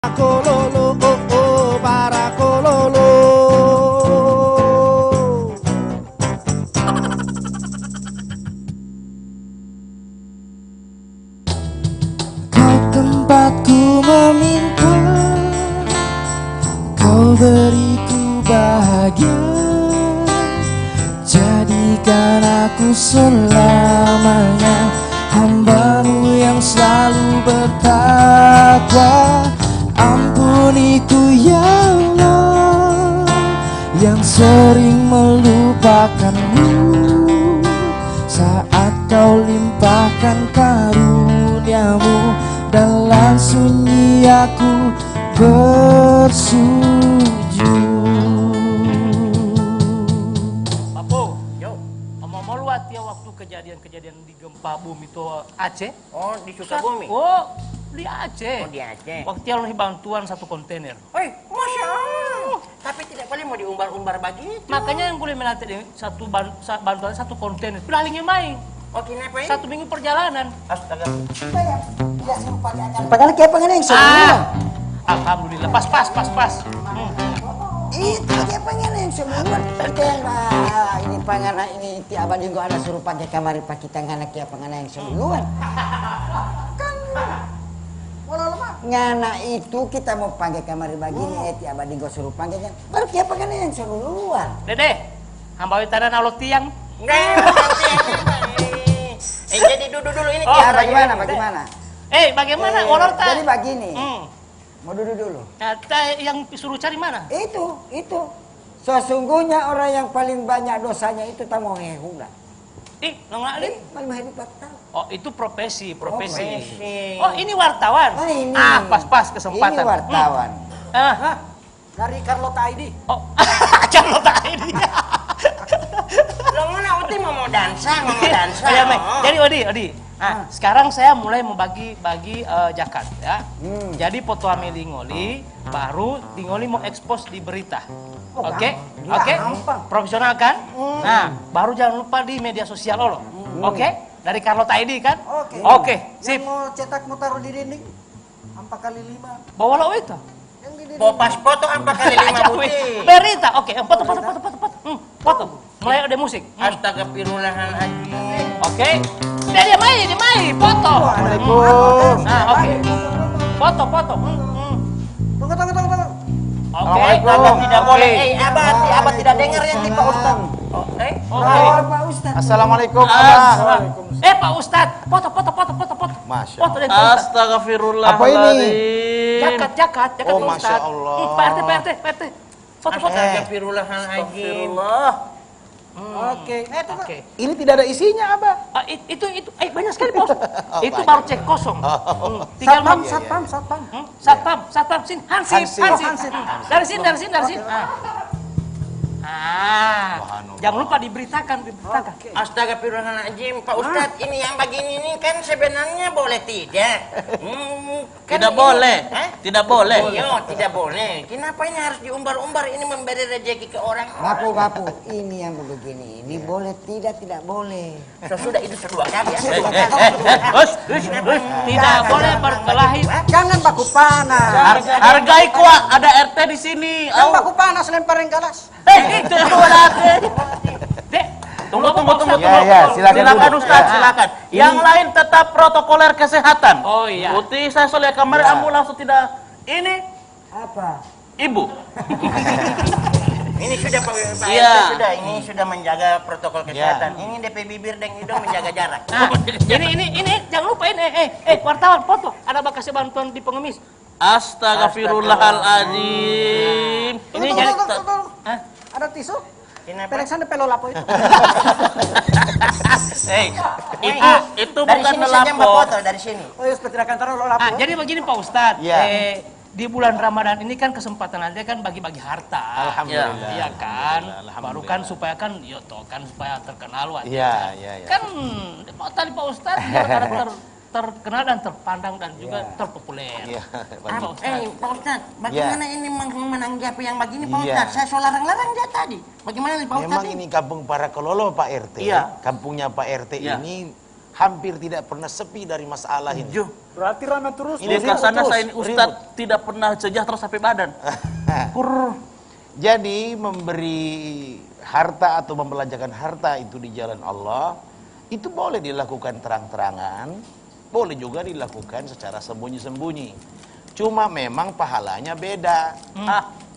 Kololo, oh, oh, para kololo. Kau tempatku meminta, kau beriku bahagia, jadikan aku selamanya hambamu yang selalu bertakwa. Ampuniku ya Allah yang sering melupakanmu saat kau limpahkan karuniamu. Dalam sunyi aku bersujud. Papo, yo, mau luat ya waktu kejadian-kejadian di gempa bumi itu Aceh? Oh, di Sukabumi? Oh, di Aceh. Oh, di Aceh. Waktu yang bantuan satu kontainer. Oi, Masya Allah. Tapi tidak boleh mau diumbar-umbar begitu. Makanya yang boleh melatih bantuan satu kontainer. Pilih main. Oh, kenapa ya? 1 minggu perjalanan. Astaga. Padahal kayak pengen yang semua. Alhamdulillah. Pas. Itu kayak pengen yang semua. Kita yang ini pengen ini tiap abang juga ada suruh pakai kamar pakai tangan kayak pengen yang semua. Kan ngana itu kita mau pakai kamar begini tiap abang juga suruh pakainya. Baru kayak pengen yang semua. Dede, hamba tanah nalo tiang. Enggak, jadi duduk dulu ini. Bagaimana? Bagaimana? Olor tak? Jadi begini. Mau duduk dulu. Kata yang suruh cari mana? Itu. Sesungguhnya orang yang paling banyak dosanya itu tamu hehula. Nongak Ali? Paling hidup tahu. Oh, itu profesi. Profesi. Oh, ini wartawan. Ah, ini. Pas kesempatan. Ini wartawan. Dari Carlota ID. Oh, Carlota ID. Lo mana Oti mau dansa. Jadi Odi. Sekarang saya mulai membagi zakat ya. Jadi foto Ameli Ngoli baru di Ngoli mau ekspos di berita. Oke. Profesional kan? Nah, baru jangan lupa di media sosial lo. Oke? Dari Carlota ID kan? Oke. Sip. Yang mau cetak mau taruh di dinding 4 kali 5. Bawa lo itu. Yang di dinding. Bawa pas foto 4 kali 5 putih. Berita. Oke, foto. Foto. Mulai ada musik. Astagfirullahaladzim. Oke. Dia main, foto. Waalaikumsalam. Nah, oke. Foto. Tunggu. Oke. Abah tidak boleh. Abah tidak dengar ya Pak Ustaz. Oke. Pak Ustaz. Assalamualaikum. Pak Ustadz, foto. Masya Foto dari Pak Ustadz. Astagfirullahaladzim. Jakat Oh, Pak Masya Ustadz. Allah. Pak RT. Foto. Astagfirullahaladzim. Oke. Oke. Ini tidak ada isinya, Abah. Itu banyak sekali Pak Ustadz. Itu baru cek kosong. Tinggal Satpam. Satpam, sini. Hansip. Dari sini. Jangan lupa diberitakan. Astagfirullahaladzim, Pak Ustadz, ini yang begini ini kan sebenarnya boleh tidak? Tidak boleh. Tidak boleh. Iya, tidak boleh. Kenapa ini harus diumbar-umbar ini memberi rezeki ke orang? Ngapu. Ini yang begini. Ini boleh tidak boleh. Sesudah itu kedua kali ya. Tidak boleh berkelahi. Jangan baku panas. Hargai kuat, ada RT di sini. Jangan baku panas lemparin galas. Itu lagi. Dek, tunggu. Ya, silakan dulu. Ustaz, silakan. Yang lain tetap protokoler kesehatan. Oh iya. Putih saya soalnya kamar kamu langsung tidak. Ini Apa? Ibu. Ini sudah Pak Iya. ini sudah menjaga protokol kesehatan. Ini DP bibir dan hidung menjaga jarak. Nah, ini jangan lupa ini. Wartawan foto. Ada bakasnya bantuan di pengemis. Astagfirullahaladzim. Ini jadi. Hah? Ada tisu? Kenapa? Pereksan pelo lapo itu. Itu Dari bukan sini saja Mbak melapor. ya, foto dari sini. Oh, ya seperti kantor lo lapo. Jadi begini Pak Ustadz. Iya. Di bulan Ramadan ini kan kesempatan aja kan bagi-bagi harta. Alhamdulillah. Iya kan. Alhamdulillah. Baru kan supaya kan supaya terkenal wajah. Iya. Kan tadi Pak Ustadz biar ada terkenal dan terpandang dan juga terpopuler. Iya. Pak Ustadz, bagaimana ini menanggapi yang begini Pak Ustadz? Saya so larang-larang dia tadi. Bagaimana nih Pak Ustadz? Memang ini kampung para kololo Pak RT. Iya. Kampungnya Pak RT Iya. ini hampir tidak pernah sepi dari masalah ini. Berarti rame terus. Ini karena saya ini Ustadz tidak pernah sejahtera sampai badan. Jadi memberi harta atau membelanjakan harta itu di jalan Allah itu boleh dilakukan terang-terangan, boleh juga dilakukan secara sembunyi-sembunyi. Cuma memang pahalanya beda.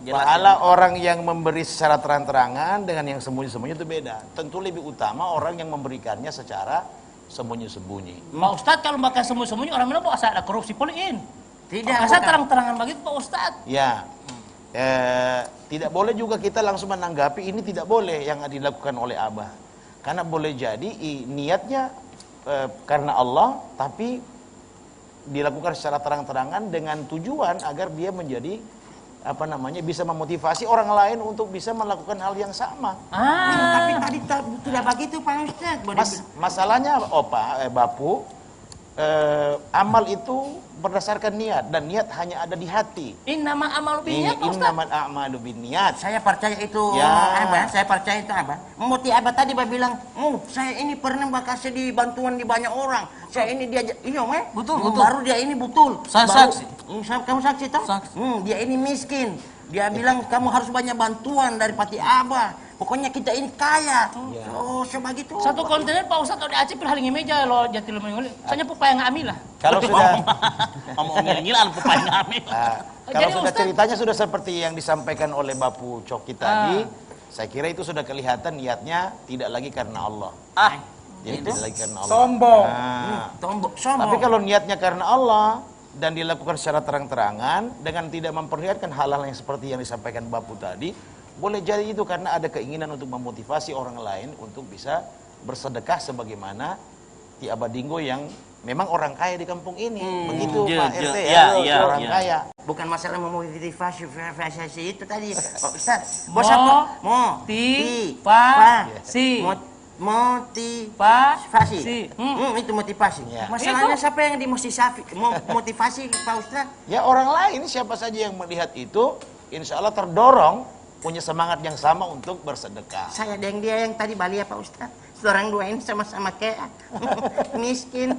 Pahala orang yang memberi secara terang-terangan dengan yang sembunyi-sembunyi itu beda. Tentu lebih utama orang yang memberikannya secara sembunyi-sembunyi. Pak Ustadz kalau makan sembunyi-sembunyi orang bilang bahwa ada korupsi poliin. Tidak, Masa bukan. terang-terangan begitu Pak Ustadz? Ya, tidak boleh juga kita langsung menanggapi ini tidak boleh yang dilakukan oleh Abah. Karena boleh jadi niatnya karena Allah, tapi dilakukan secara terang-terangan dengan tujuan agar dia menjadi bisa memotivasi orang lain untuk bisa melakukan hal yang sama. Tapi tadi tidak begitu Pak Ustadz. Masalahnya Bapu, amal itu berdasarkan niat dan niat hanya ada di hati. Innama amalu binniyat Pak Ustadz. Innamal a'malu binniyat. Saya percaya itu Ya. Abah, saya percaya itu Abah. Muti Abah tadi bilang, saya ini pernah kasih di bantuan di banyak orang. Saya ini dia, Betul. Baru dia ini betul. Saya Baru- saksi. Kamu saksi toh? Saksi. Dia ini miskin. Dia bilang kamu harus banyak bantuan dari Pati Abah. Pokoknya kita ini kaya. Oh, coba gitu. Satu kontainer Pak Ustadz kalau di Aceh pilih meja lo jati lo menguli. Soalnya pupaya nggak ambil lah. Kalau sudah Ngomong ngilang pupaya ngambil. kalau Jadi sudah Ustaz- ceritanya sudah seperti yang disampaikan oleh Bapu Coki tadi, saya kira itu sudah kelihatan niatnya tidak lagi karena Allah. Jadi tidak lagi karena Allah. Sombong. Tombok, Tapi kalau niatnya karena Allah dan dilakukan secara terang-terangan dengan tidak memperlihatkan hal-hal yang seperti yang disampaikan Bapu tadi, boleh jadi itu karena ada keinginan untuk memotivasi orang lain untuk bisa bersedekah sebagaimana Ti Abadinggo yang memang orang kaya di kampung ini. Begitu Pak RT orang kaya. Bukan masalah memotivasi itu tadi, Pak Ustadz. Bos apa? Motivasi. Motivasi. Itu motivasi. Ya. Masalahnya siapa yang motivasi Pak Ustadz? Ya orang lain siapa saja yang melihat itu, insya Allah terdorong punya semangat yang sama untuk bersedekah. Saya dan dia yang tadi Bali ya Pak Ustadz. Orang dua ini sama-sama kayak miskin.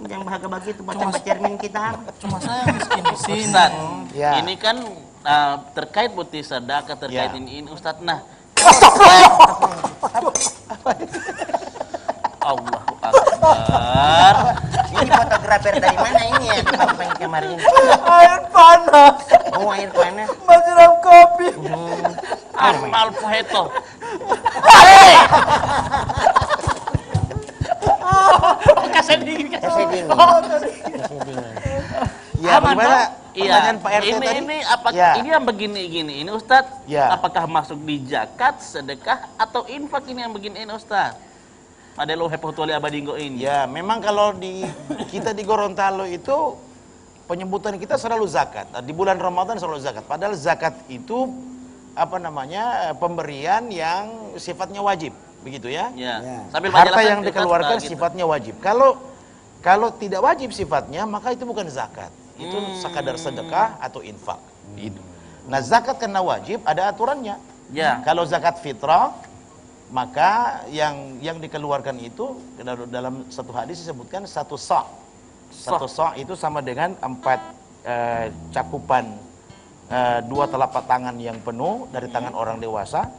Yang bahagia begitu baca cermin kita. Cuma saya miskin di sini. Ustadz, Ya. ini kan terkait bukti sedekah terkait Ya. ini Ustadz. Nah, Allahu Akbar. Ini fotografer dari mana ini ya? Apa yang kemarin? Air panas. Oh, air panas. Masiram kopi. Amal Fuheto. Kasih dingin. Saya dingin. Ya, Aman, bagaimana Iya, pertanyaan Pak RT tadi? ini apa Ya. ini yang begini ini Ustadz? Ya. Apakah masuk di zakat, sedekah atau infak ini yang begini ini Ustadz? Ada lo heboh tuali Abadinggo ini. Ya, memang kalau kita di Gorontalo itu penyebutan kita selalu zakat. Di bulan Ramadan selalu zakat. Padahal zakat itu pemberian yang sifatnya wajib, begitu ya? Ya. Ya. Sambil Harta menjelaskan yang kita dikeluarkan gitu. sifatnya wajib. Kalau tidak wajib sifatnya, maka itu bukan zakat. Itu sekadar sedekah atau infak. Itu. Nah, zakat karena wajib ada aturannya. Ya. Kalau zakat fitrah, maka yang dikeluarkan itu dalam satu hadis disebutkan satu sa'. Satu sa' itu sama dengan 4 cakupan 2 telapak tangan yang penuh dari tangan orang dewasa.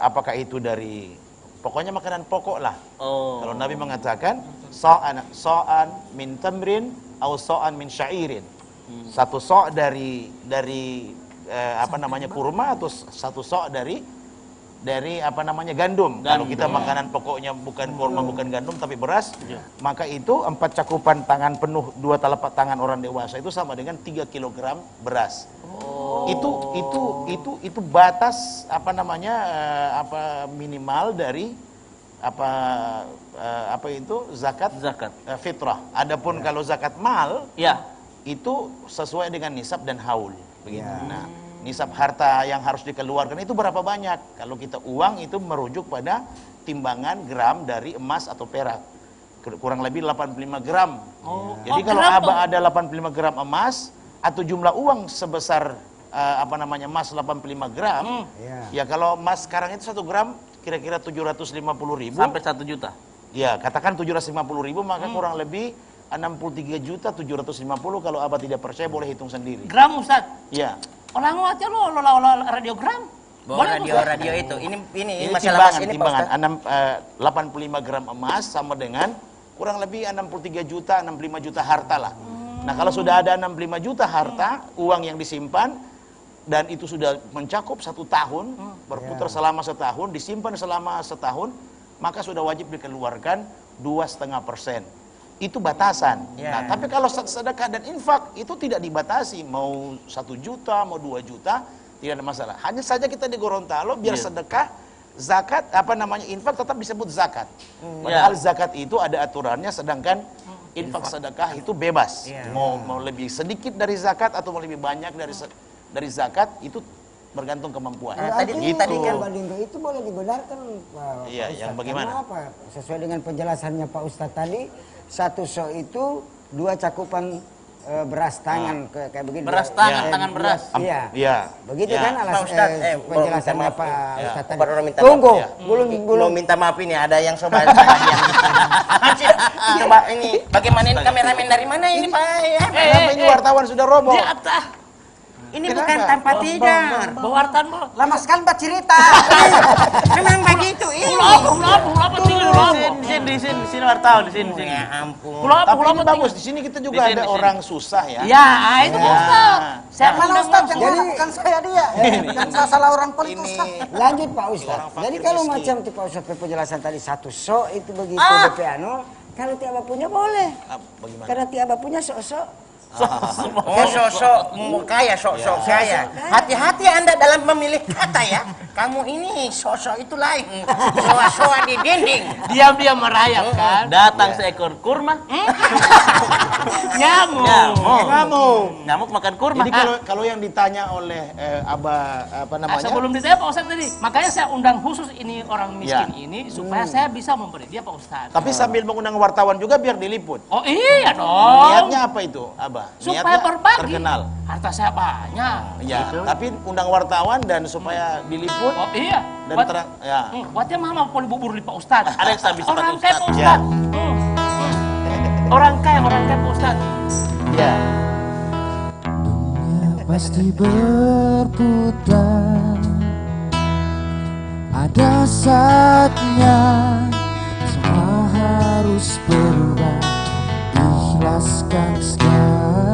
Apakah itu dari pokoknya makanan pokok lah. Oh. Kalau Nabi mengatakan sa'an min tamrin atau sa'an min syairin. Satu sa' dari kurma atau satu sa' dari gandum. Kalau kita makanan pokoknya bukan kurma bukan gandum tapi beras, maka itu 4 cakupan tangan penuh 2 telapak tangan orang dewasa itu sama dengan 3 kilogram beras. Itu batas minimal dari zakat fitrah. Adapun kalau zakat mal Ya. itu sesuai dengan nisab dan haul begitu. Nah, nisab harta yang harus dikeluarkan itu berapa banyak? Kalau kita uang itu merujuk pada timbangan gram dari emas atau perak. Kurang lebih 85 gram. Jadi kalau gram Abah ada 85 gram emas atau jumlah uang sebesar emas 85 gram, ya kalau emas sekarang itu 1 gram kira-kira 750.000 Sampai 1 juta. ya katakan 750.000 maka kurang lebih 63.750.000 kalau Abah tidak percaya boleh hitung sendiri. Gram Ustaz. Ya. Orang aja lo radiogram. Bawa Boleh, radio itu. Ini Ini masalah timbangan, ini Pak timbangan. Ustaz. 85 gram emas sama dengan kurang lebih 63 juta, 65 juta harta lah. Nah kalau sudah ada 65 juta harta, uang yang disimpan, dan itu sudah mencakup 1 tahun, berputar selama setahun, disimpan selama setahun, maka sudah wajib dikeluarkan 2,5%. Itu batasan. Nah tapi kalau sedekah dan infak itu tidak dibatasi, mau 1 juta, mau 2 juta, tidak ada masalah. Hanya saja kita di Gorontalo biar sedekah, zakat, infak tetap disebut zakat. Padahal zakat itu ada aturannya, sedangkan infak sedekah itu bebas. Mau lebih sedikit dari zakat atau mau lebih banyak dari zakat itu bergantung kemampuan. Tadi kan Pak Dingo itu boleh dibenarkan Pak Iya, Ustadz. yang bagaimana? Karena apa? Sesuai dengan penjelasannya Pak Ustadz tadi, 1 so itu 2 cakupan beras tangan kayak begini. Beras tangan, tangan beras. Iya. Iya. Begitu Ya. kan Pak Ustadz, penjelasannya maaf. Pak Ustadz tadi. Baru minta Tunggu, maaf. belum. Mau minta maaf ini ada yang sobat coba ini bagaimana ini kameramen dari mana ini Pak ya? Kenapa ini wartawan sudah roboh? Di atas. Ini bukan tanpa tidak. Bawartan mo. Lama sekali Mbak cerita. Memang begitu ini. Ulapa Di sini wartawan, di sini. Ya ampun. Tapi ini bagus, di sini kita juga ada orang susah ya. Ya, itu Pak Ustaz. Saya Mana undang Ustaz? Yang langsung. mana? Bukan saya dia. Yang salah orang pelit Ini Ustaz. Lanjut Pak Ustadz. Orang fakir Jadi kalau miskin. macam Pak Ustadz penjelasan tadi 1 so itu begitu DP kalau tiaba punya boleh. Bagaimana? Karena tiaba punya sok-sok. Oh, sosok kaya, sosok kaya. Hati-hati Anda dalam memilih kata ya. Kamu ini sosok itu lain. Soa-soa di dinding. Diam-diam merayap kan. Datang seekor kurma, Nyamuk. nyamuk makan kurma. Jadi kalau yang ditanya oleh Abah Sebelum ditanya Pak Ustadz tadi, makanya saya undang khusus ini orang miskin ini supaya saya bisa memberi dia Pak Ustadz. Tapi sambil mengundang wartawan juga biar diliput. Oh iya dong. Niatnya apa itu, Abah? Supaya Niatnya berbagi. terkenal. Harta saya banyak. Ya, tapi undang wartawan dan supaya diliput Oh iya. dan Buat- terang. Ya. Buatnya mama poli bubur di Pak Ustadz. Ada yang bisa Orang Pak kaya Pak Ustadz. Ustadz. Orang kaya Pak Ustadz. Ya. Pasti berputar. Ada saatnya semua harus berubah. Ikhlaskan segala